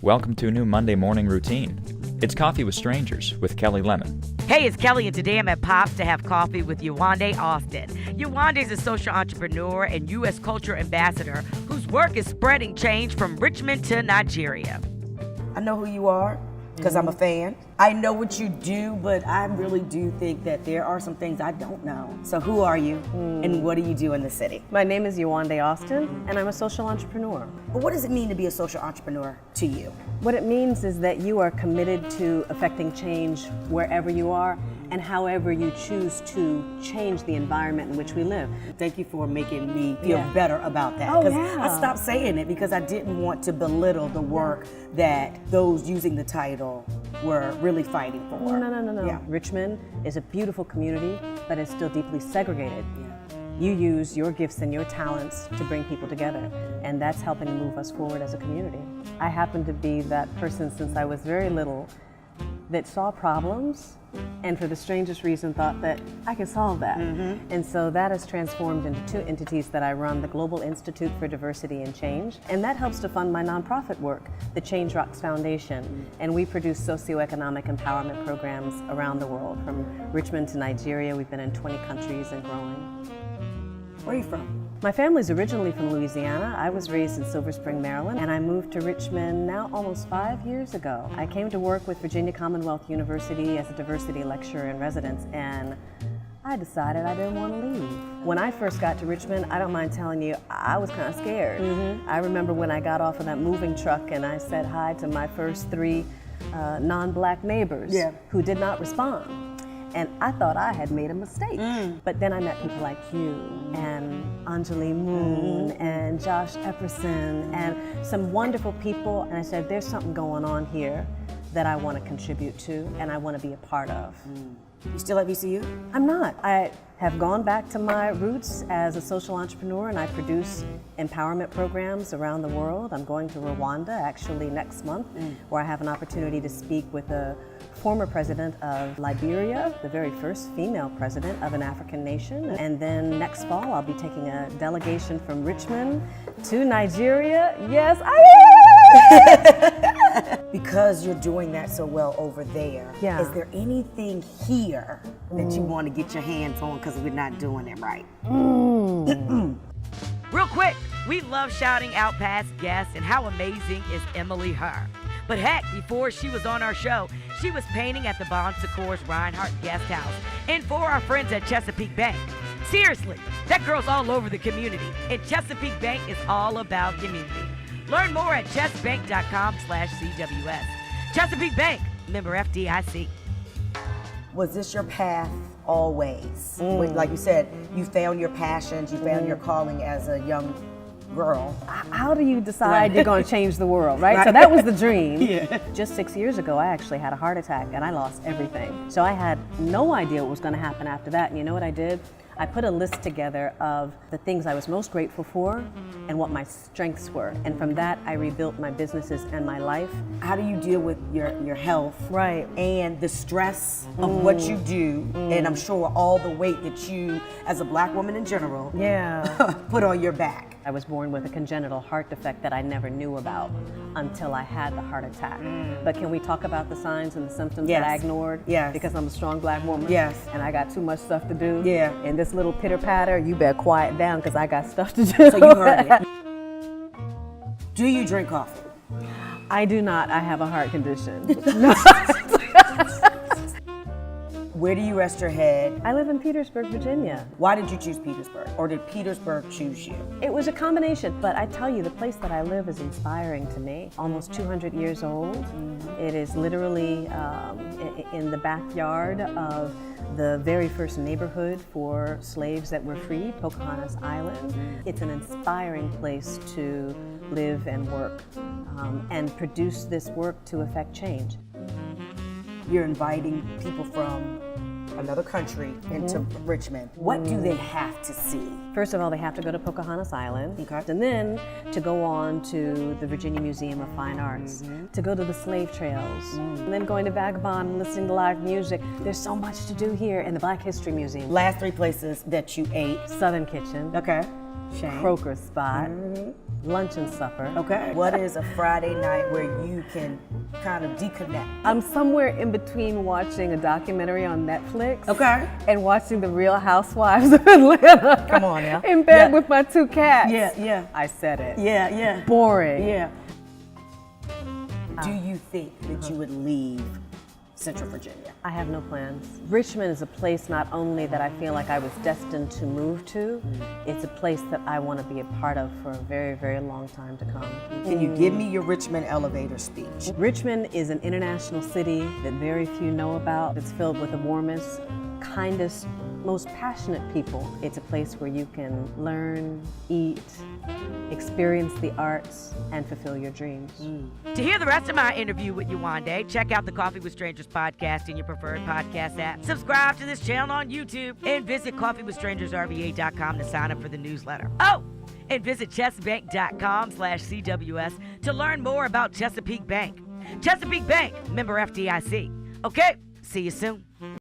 Welcome to a new Monday morning routine. It's Coffee with Strangers with Kelli Lemon. Hey, it's Kelli, and today I'm at Pops to have coffee with Yewande Austin. Yewande is a social entrepreneur and U.S. culture ambassador whose work is spreading change from Richmond to Nigeria. I know who you are because I'm a fan. I know what you do, but I really do think that there are some things I don't know. So who are you and what do you do in the city? My name is Yewande Austin, and I'm a social entrepreneur. But what does it mean to be a social entrepreneur to you? What it means is that you are committed to affecting change wherever you are and however you choose to change the environment in which we live. Thank you for making me feel better about that. Oh, yeah. I stopped saying it because I didn't want to belittle the work that those using the title were really fighting for. No. Yeah. Richmond is a beautiful community, but it's still deeply segregated. You use your gifts and your talents to bring people together, and that's helping to move us forward as a community. I happen to be that person since I was very little that saw problems and for the strangest reason thought that I could solve that. And so that has transformed into two entities that I run, the Global Institute for Diversity and Change, and that helps to fund my nonprofit work, the Change Rocks Foundation, and we produce soci-economic empowerment programs around the world, from Richmond to Nigeria. We've been in 20 countries and growing. Where are you from? My family's originally from Louisiana. I was raised in Silver Spring, Maryland, and I moved to Richmond now almost 5 years ago. I came to work with Virginia Commonwealth University as a diversity lecturer in residence, and I decided I didn't want to leave. When I first got to Richmond, I don't mind telling you, I was kind of scared. I remember when I got off of that moving truck and I said hi to my first three non-black neighbors who did not respond. And I thought I had made a mistake. But then I met people like you and Anjali Moon and Josh Epperson and some wonderful people. And I said, there's something going on here that I want to contribute to and I want to be a part of. You still at VCU? I'm not. I have gone back to my roots as a social entrepreneur, and I produce empowerment programs around the world. I'm going to Rwanda actually next month, where I have an opportunity to speak with a former president of Liberia, the very first female president of an African nation. And then next fall, I'll be taking a delegation from Richmond to Nigeria. Yes, I am! Because you're doing that so well over there, Yeah. is there anything here that you want to get your hands on because we're not doing it right? Real quick, we love shouting out past guests and how amazing is Emily Her. But heck, before she was on our show, she was painting at the Bon Secours Reinhardt Guest House and for our friends at Chesapeake Bank. Seriously, that girl's all over the community, and Chesapeake Bank is all about community. Learn more at chessbank.com/CWS. Chesapeake Bank, member FDIC. Was this your path always? Like you said, you found your passions, you found your calling as a young girl. How do you decide you're going to change the world, right? So that was the dream. Just 6 years ago, I actually had a heart attack and I lost everything. So I had no idea what was going to happen after that. And you know what I did? I put a list together of the things I was most grateful for and what my strengths were. And from that, I rebuilt my businesses and my life. How do you deal with your health? Right. And the stress of what you do, and I'm sure all the weight that you, as a black woman in general, put on your back. I was born with a congenital heart defect that I never knew about until I had the heart attack. But can we talk about the signs and the symptoms that I ignored? Yes. Because I'm a strong black woman. Yes. And I got too much stuff to do. Yeah. And this little pitter patter, you better quiet down because I got stuff to do. So you heard it. Do you drink coffee? I do not. I have a heart condition. Where do you rest your head? I live in Petersburg, Virginia. Why did you choose Petersburg? Or did Petersburg choose you? It was a combination, but I tell you, the place that I live is inspiring to me. Almost 200 years old. It is literally in the backyard of the very first neighborhood for slaves that were freed, Pocahontas Island. It's an inspiring place to live and work and produce this work to affect change. You're inviting people from another country into Richmond. What do they have to see? First of all, they have to go to Pocahontas Island, Okay. and then to go on to the Virginia Museum of Fine Arts, to go to the slave trails, and then going to Vagabond and listening to live music. There's so much to do here in the Black History Museum. Last three places that you ate. Southern Kitchen, Okay. Shane. Croker's Spot, lunch and supper. Okay. What is a Friday night where you can kind of deconnect? I'm somewhere in between watching a documentary on Netflix. Okay. And watching The Real Housewives of Atlanta. Come on now. In bed Yeah. with my 2 cats. Yeah. I said it. Yeah. Boring. Yeah. Do you think that you would leave Central Virginia? I have no plans. Richmond is a place not only that I feel like I was destined to move to, it's a place that I want to be a part of for a very, very long time to come. Can you give me your Richmond elevator speech? Richmond is an international city that very few know about. It's filled with the warmest, kindest, most passionate people. It's a place where you can learn, eat, experience the arts, and fulfill your dreams. To hear the rest of my interview with Yewande, check out the Coffee with Strangers podcast in your preferred podcast app. Subscribe to this channel on YouTube and visit coffeewithstrangersrva.com to sign up for the newsletter. Oh, and visit chesapeake.com/CWS to learn more about Chesapeake Bank. Chesapeake Bank, member FDIC. Okay, see you soon.